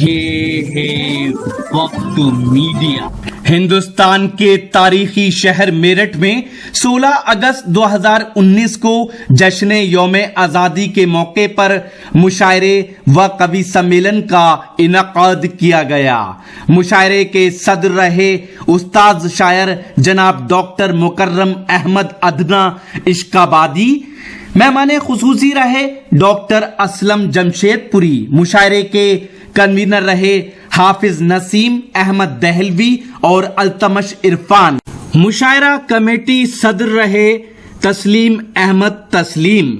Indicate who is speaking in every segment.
Speaker 1: ये है वक्त मीडिया। हिंदुस्तान के तारीखी शहर मेरठ में 16 अगस्त 2019 को जश्न यौम आजादी के मौके पर मुशायरे व कवि सम्मेलन का इनकाद किया गया। मुशायरे के सदर रहे उस्ताद शायर जनाब डॉक्टर मुकर्रम अहमद अदना इश्काबादी। मेहमाने खुसूसी रहे डॉक्टर असलम जमशेदपुरी। मुशायरे के कन्वीनर रहे हाफिज नसीम अहमद दहलवी और अल्तमश इरफान। मुशायरा कमेटी सदर रहे तस्लीम अहमद तस्लीम।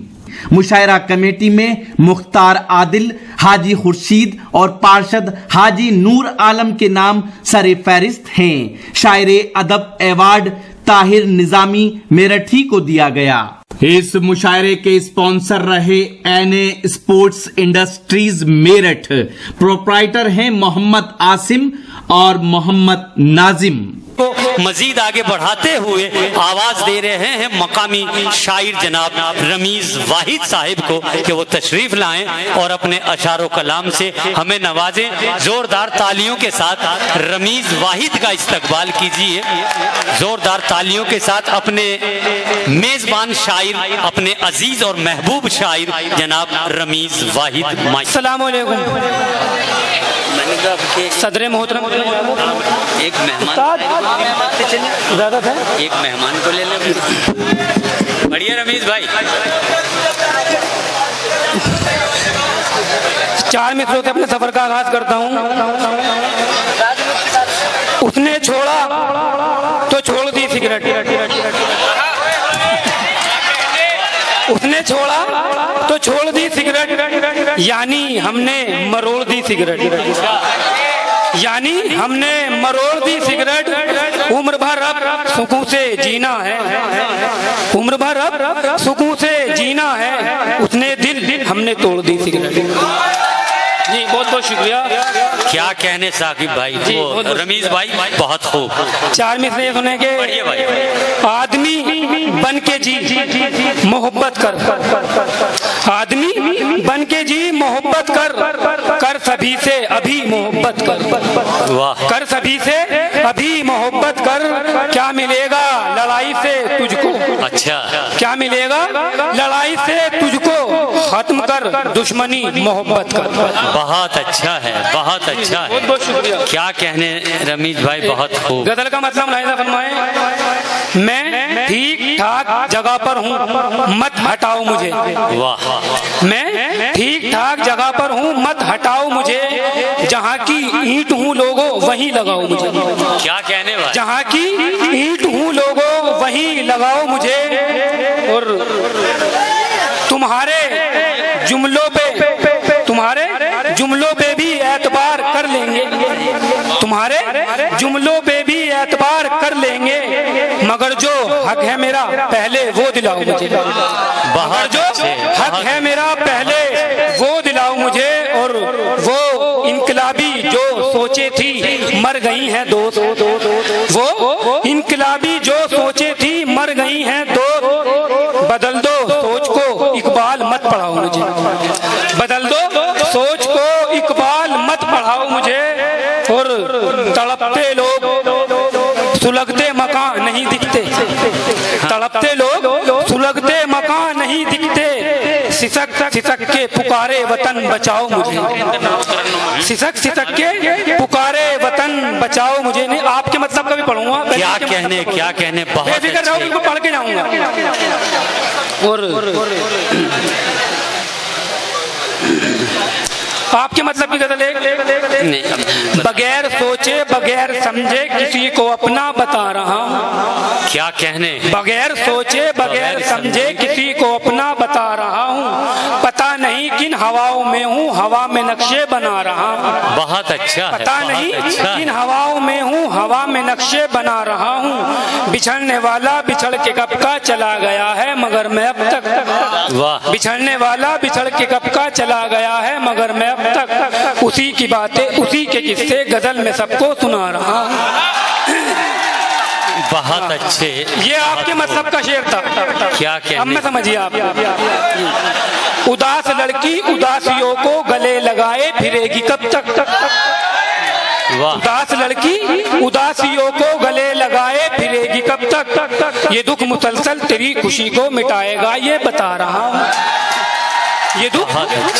Speaker 1: मुशायरा कमेटी में मुख्तार आदिल, हाजी खुर्शीद और पार्षद हाजी नूर आलम के नाम सरे फहरिस्त हैं। शायरे अदब अवार्ड ताहिर निजामी मेरठी को दिया गया। इस मुशायरे के स्पॉन्सर रहे NA sports industries Meerut. Proprietor हैं मोहम्मद आसिम और मोहम्मद नाजिम।
Speaker 2: को मजीद आगे बढ़ाते हुए आवाज दे रहे हैं मकामी शायर जनाब रमीज वाहिद साहिब को कि वो तशरीफ लाएं और अपने अशारो कलाम से हमें नवाजें। जोरदार तालियों के साथ रमीज वाहिद का इस्तकबाल कीजिए। जोरदार तालियों के साथ अपने मेजबान शायर, अपने अजीज और महबूब शायर जनाब रमीज वाहिद।
Speaker 3: अस्सलाम वालेकुम। सदर मोहतरम
Speaker 2: एक मेहमान
Speaker 3: इजाजत है,
Speaker 2: एक मेहमान को ले ले। बढ़िया रमीज भाई।
Speaker 3: 4 मित्रों से अपने सफर का आगाज करता हूँ। उसने छोड़ा तो छोड़ दी सिगरेट, उसने छोड़ा तो छोड़ दी सिगरेट, यानी हमने मरोड़ दी सिगरेट, यानी हमने मरोड़ दी सिगरेट। उम्र भर अब सुकून से जीना है, उम्र भर अब सुकून से जीना है। उसने दिल हमने तोड़ दी सिगरेट। जी बहुत बहुत शुक्रिया।
Speaker 2: क्या कहने साकिब भाई, वो रमीज भाई बहुत खूब।
Speaker 3: 4 मिसरे सुनेंगे। आदमी बन के जी मोहब्बत कर, आदमी बन के जी मोहब्बत कर, कर सभी से अभी मोहब्बत कर।
Speaker 2: वाह।
Speaker 3: कर सभी से अभी मोहब्बत कर, क्या मिलेगा लड़ाई से तुझको।
Speaker 2: अच्छा,
Speaker 3: क्या मिलेगा लड़ाई से तुझको, खत्म कर दुश्मनी मोहब्बत कर।
Speaker 2: बहुत अच्छा है, बहुत अच्छा है।
Speaker 3: बहुत बहुत शुक्रिया।
Speaker 2: क्या कहने रमीज भाई, बहुत खूब।
Speaker 3: गजल का मतलब मुलाहिजा फरमाए। मैं ठीक ठाक जगह पर हूँ, मत हटाओ मुझे।
Speaker 2: वाह।
Speaker 3: मैं ठीक ठाक जगह पर हूँ, मत हटाओ मुझे। जहाँ की ईंट हूँ लोगों वहीं लगाओ मुझे।
Speaker 2: क्या कहने भाई।
Speaker 3: जहाँ की ईंट हूँ लोगों वहीं लगाओ मुझे। और तुम्हारे जुमलों पे भी एतबार कर लेंगे, तुम्हारे जुमलों पे भी एतबार कर लेंगे। मगर जो हक है मेरा पहले वो दिलाओ मुझे, मगर जो हक है मेरा पहले वो दिलाओ मुझे। और वो इनकलाबी जो सोचे थी मर गई हैं दोस्त, वो इनकलाबी जो सोचे थी मर गई हैं दोस्त। बदल दो सोच को इकबाल मत पढ़ाओ मुझे, बदल दो सोच को इकबाल मत पढ़ाओ मुझे। और तड़पते लोग सुलगते मकान नहीं दिखते, तड़पते लोग सुलगते मकान नहीं दिखते। सिसक सिसक के पुकारे वतन बचाओ मुझे, सिसक सिसक के पुकारे वतन बचाओ मुझे। नहीं आपके मतलब का भी पढ़ूंगा।
Speaker 2: क्या कहने बहुत
Speaker 3: बेफिक्र रहो, बिल्कुल पढ़ के जाऊंगा। और आपके मतलब की गजल है। बगैर सोचे बगैर समझे किसी को अपना बता रहा हूँ।
Speaker 2: क्या कहने।
Speaker 3: बगैर सोचे बगैर समझे किसी को अपना बता रहा हूँ। पता नहीं किन हवाओं में हूँ, हवा में नक्शे बना रहा हूँ।
Speaker 2: बहुत अच्छा है,
Speaker 3: पता नहीं किन हवाओं में हूँ, हवा में नक्शे बना रहा हूँ। बिछड़ने वाला बिछड़ के कब का चला गया है, मगर मैं अब तक।
Speaker 2: वाह।
Speaker 3: बिछड़ने वाला बिछड़ के कब का चला गया है, मगर मैं अब तक उसी की बातें उसी के किस्से गजल में सबको सुना रहा हूँ।
Speaker 2: बहुत अच्छे।
Speaker 3: ये आपके मतलब का शेर था।
Speaker 2: क्या कहने।
Speaker 3: अब मैं समझिए आप। उदास लड़की उदासियों को गले लगाए फिरेगी कब तक।
Speaker 2: वाह।
Speaker 3: उदास लड़की उदासियों को गले लगाए फिरेगी कब तक। ये दुख मुसलसल तेरी खुशी को मिटाएगा ये बता रहा हूँ। ये दुख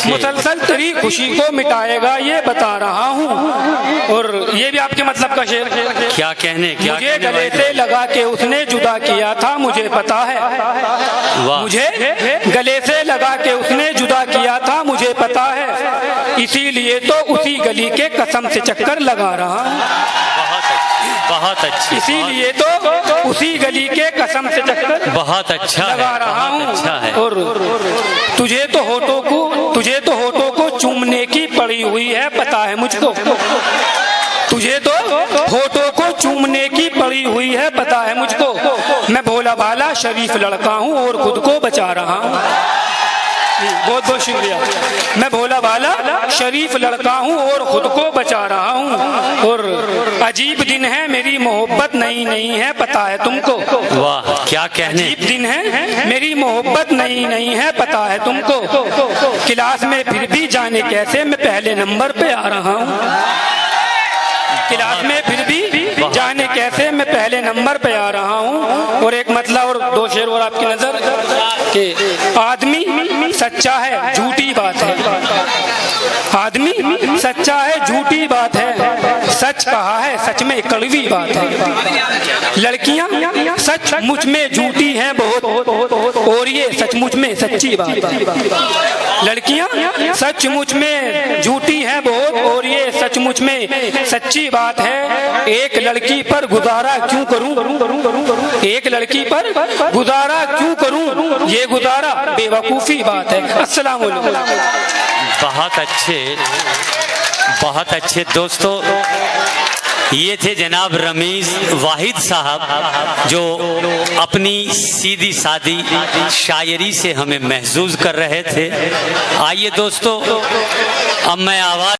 Speaker 3: मुसलसल तेरी खुशी को मिटाएगा ये बता रहा हूँ। और ये भी आपके मतलब का शेर।
Speaker 2: क्या कहने, क्या
Speaker 3: मुझे गले से लगा के उसने जुदा किया था मुझे पता है।
Speaker 2: वाह।
Speaker 3: मुझे गले से लगा के उसने जुदा किया था मुझे पता है, इसीलिए तो उसी गली के कसम से चक्कर लगा रहा हूँ।
Speaker 2: बहुत अच्छी,
Speaker 3: इसीलिए तो उसी गली के कसम से चक्कर
Speaker 2: बहुत अच्छा
Speaker 3: लगा रहा हूँ।
Speaker 2: अच्छा है।
Speaker 3: और तुझे तो होठों को चूमने की पड़ी हुई है पता है मुझको। तुझे तो होठों को चूमने की पड़ी हुई है पता है मुझको। मैं भोला भाला शरीफ लड़का हूँ और खुद को बचा रहा हूँ। बहुत बहुत शुक्रिया। मैं भोला भाला शरीफ लड़का हूँ और खुद को बचा रहा हूँ। और अजीब दिन है मेरी मोहब्बत नई नहीं है पता है तुमको।
Speaker 2: वाह, क्या कहने।
Speaker 3: अजीब दिन है मेरी मोहब्बत नई नहीं है पता है तुमको। क्लास में फिर भी जाने कैसे मैं पहले नंबर पे आ रहा हूँ। क्लास में फिर भी जाने कैसे मैं पहले नंबर पे आ रहा हूँ। और एक मतलब और दो शेर और आपकी नजर के। आदमी सच्चा है झूठी बात है। आदमी सच्चा है झूठी बात है, सच कहा है सच में कड़वी बात है। लड़कियां सच मुझ में झूठी हैं बहुत और ये सचमुच में सच्ची बात है। लड़कियां सचमुच में झूठी हैं बहुत और ये सचमुच में सच्ची बात है। एक लड़की पर गुजारा क्यों करूं, एक लड़की पर गुजारा क्यों करूं, ये गुजारा बेवकूफी बात है। अस्सलाम वालेकुम।
Speaker 2: बहुत अच्छे दोस्तों, ये थे जनाब रमीज वाहिद साहब जो अपनी सीधी सादी शायरी से हमें महसूस कर रहे थे। आइए दोस्तों, अब मैं आवाज